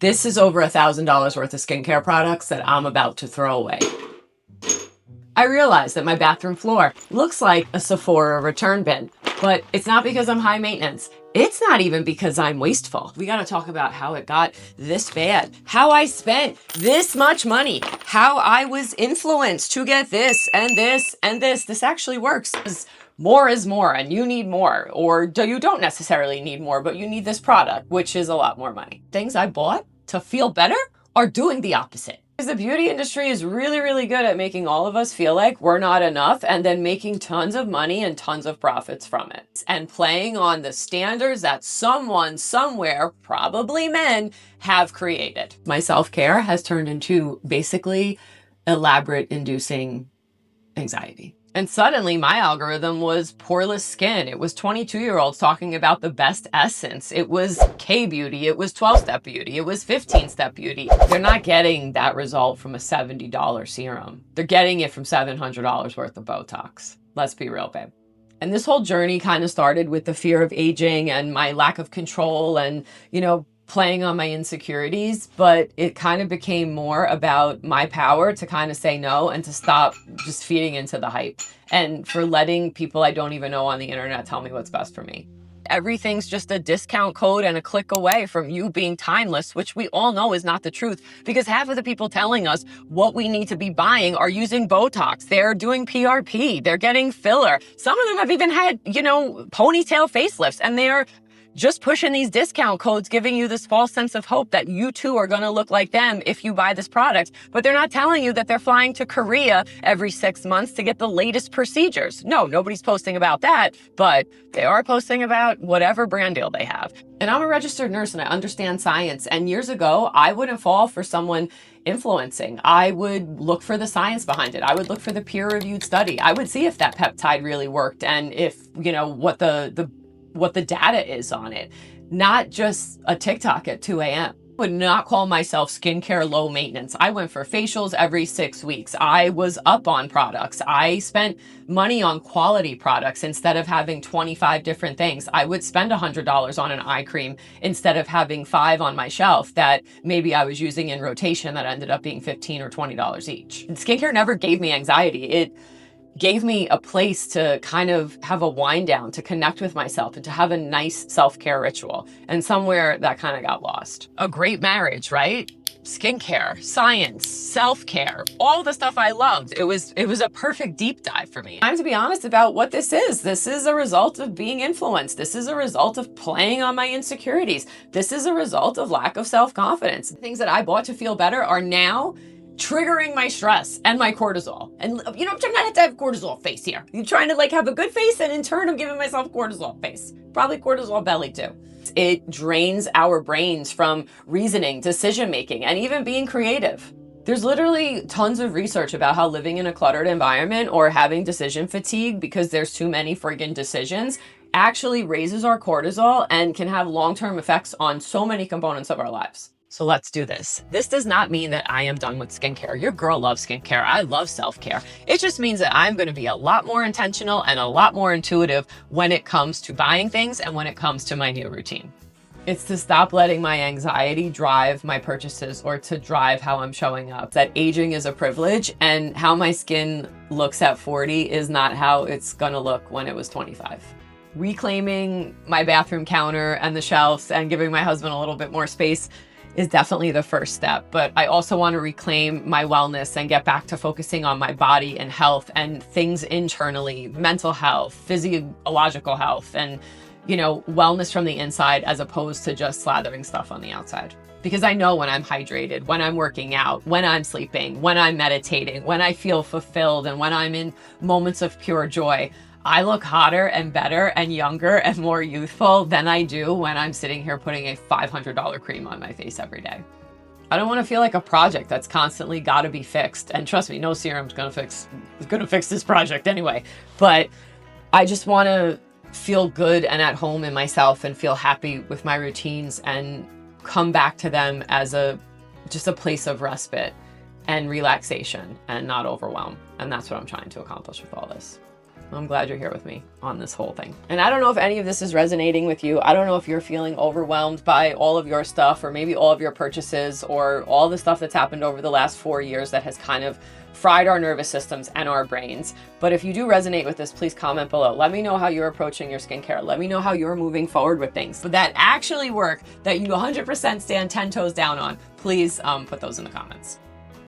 This is over $1,000 worth of skincare products that I'm about to throw away. I realize that my bathroom floor looks like a Sephora return bin, but it's not because I'm high maintenance. It's not even because I'm wasteful. We gotta talk about how it got this bad, how I spent this much money, how I was influenced to get this and this and this. This actually works. More is more and you need more, or you don't necessarily need more, but you need this product, which is a lot more money. Things I bought to feel better are doing the opposite. Because the beauty industry is really, really good at making all of us feel like we're not enough and then making tons of money and tons of profits from it. And playing on the standards that someone, somewhere, probably men, have created. My self-care has turned into basically elaborate inducing anxiety. And suddenly my algorithm was poreless skin. It was 22-year-olds talking about the best essence. It was K-beauty. It was 12-step beauty. It was 15-step beauty. They're not getting that result from a $70 serum. They're getting it from $700 worth of Botox. Let's be real, babe. And this whole journey kind of started with the fear of aging and my lack of control and, playing on my insecurities, but it kind of became more about my power to kind of say no and to stop just feeding into the hype and for letting people I don't even know on the internet tell me what's best for me. Everything's just a discount code and a click away from you being timeless, which we all know is not the truth because half of the people telling us what we need to be buying are using Botox. They're doing PRP. They're getting filler. Some of them have even had, ponytail facelifts, and they're just pushing these discount codes, giving you this false sense of hope that you too are going to look like them if you buy this product. But they're not telling you that they're flying to Korea every 6 months to get the latest procedures. No, nobody's posting about that, but they are posting about whatever brand deal they have. And I'm a registered nurse and I understand science. And years ago, I wouldn't fall for someone influencing. I would look for the science behind it. I would look for the peer-reviewed study. I would see if that peptide really worked and if, what the data is on it, not just a TikTok at 2 a.m. I would not call myself skincare low maintenance. I went for facials every 6 weeks. I was up on products. I spent money on quality products instead of having 25 different things. I would spend $100 on an eye cream instead of having 5 on my shelf that maybe I was using in rotation that ended up being $15 or $20 each. And skincare never gave me anxiety. It gave me a place to kind of have a wind down, to connect with myself and to have a nice self-care ritual. And somewhere that kind of got lost. A great marriage, right? Skincare, science, self-care, all the stuff I loved. It was a perfect deep dive for me. Time to be honest about what this is. This is a result of being influenced. This is a result of playing on my insecurities. This is a result of lack of self-confidence. Things that I bought to feel better are now triggering my stress and my cortisol. And I'm trying not to have cortisol face here. You're trying to have a good face, and in turn I'm giving myself cortisol face. Probably cortisol belly too. It drains our brains from reasoning, decision-making, and even being creative. There's literally tons of research about how living in a cluttered environment or having decision fatigue because there's too many friggin' decisions actually raises our cortisol and can have long-term effects on so many components of our lives. So let's do this. This does not mean that I am done with skincare. Your girl loves skincare. I love self-care. It just means that I'm going to be a lot more intentional and a lot more intuitive when it comes to buying things and when it comes to my new routine. It's to stop letting my anxiety drive my purchases or to drive how I'm showing up. That aging is a privilege and how my skin looks at 40 is not how it's going to look when it was 25. Reclaiming my bathroom counter and the shelves and giving my husband a little bit more space is definitely the first step, but I also want to reclaim my wellness and get back to focusing on my body and health and things internally, mental health, physiological health, and, wellness from the inside as opposed to just slathering stuff on the outside. Because I know when I'm hydrated, when I'm working out, when I'm sleeping, when I'm meditating, when I feel fulfilled, and when I'm in moments of pure joy, I look hotter and better and younger and more youthful than I do when I'm sitting here putting a $500 cream on my face every day. I don't want to feel like a project that's constantly got to be fixed. And trust me, no serum's going to fix this project anyway. But I just want to feel good and at home in myself and feel happy with my routines and come back to them as just a place of respite and relaxation and not overwhelm. And that's what I'm trying to accomplish with all this. I'm glad you're here with me on this whole thing. And I don't know if any of this is resonating with you. I don't know if you're feeling overwhelmed by all of your stuff, or maybe all of your purchases, or all the stuff that's happened over the last 4 years that has kind of fried our nervous systems and our brains. But if you do resonate with this, please comment below. Let me know how you're approaching your skincare. Let me know how you're moving forward with things but that actually work, that you 100% stand 10 toes down on. Please put those in the comments.